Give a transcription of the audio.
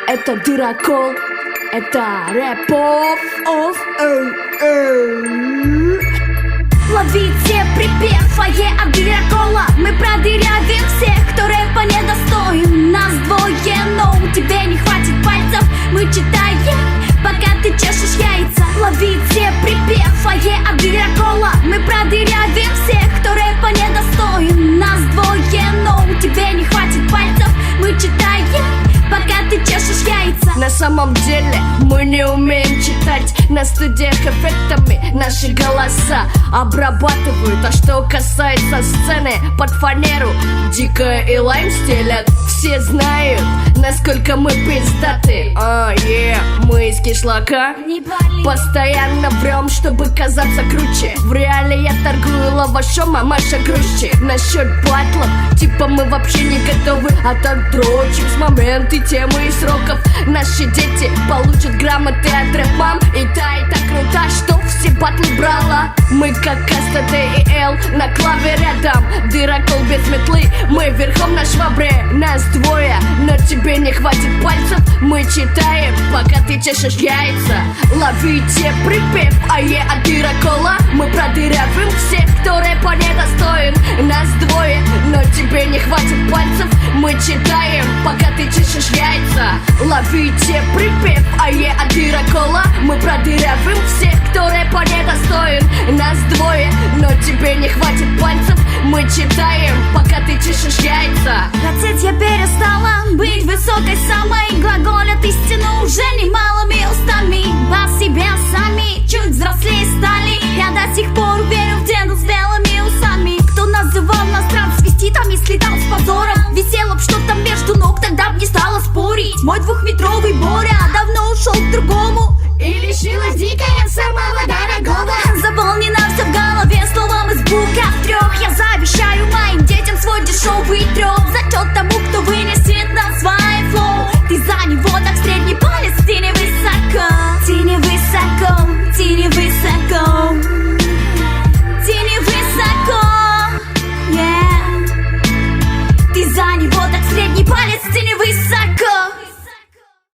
Это дырокол, это рэп-оф. Ловите припев, от дырокола. Мы продырявим всех, кто рэпа недостоин. Нас двое, но тебе не хватит пальцев. Мы читаем, пока ты чешешь яйца. Ловите припев, от дырокола. Мы продырявим всех, кто рэпа недостоин. Нас двое, но тебе не хватит пальцев. Мы читаем, пока ты чешешь яйца. На самом деле мы не умеем читать. На студиях эффектами наши голоса обрабатывают. А что касается сцены, под фанеру Дикая и Лайм стелят. Все знают, насколько мы пиздаты. Мы из кишлака. Постоянно врем, чтобы казаться круче. В реале я торгую лавашом, а Маша грузчик. Насчет батлов, типа мы вообще не готовы. А так дрочим с моменты, темы и сроков. Наши дети получат грамоты от рэп-мам. И та крута, что все батлы брала. Мы как Каста, Т и Л на клаве рядом. Дырокол без метлы, мы верхом на швабре. Нас двое, но тебе не хватит пальцев. Мы читаем, пока ты чешешь яйца. Ловите припев, от дырокола. Мы продырявим всех, кто рэпа недостоин. Нас двое, но тебе не хватит пальцев. Мы читаем, пока ты чешешь яйца. Ловите припев, от дырокола. Мы продырявим всех, кто рэпа недостоин. Нас двое, но тебе не хватит пальцев. Мы читаем, пока ты чешешь яйца. Хотеть я перестала быть высокой самой. Глаголят истину уже немалыми устами. Во себя сами чуть взрослее стали. Я до сих пор верю в деда с белыми усами. Кто называл нас трансвеститами, слетал с позором. Висело б что-то между ног, тогда б не стала спорить. Мой двухметровый Боря давно ушел в другой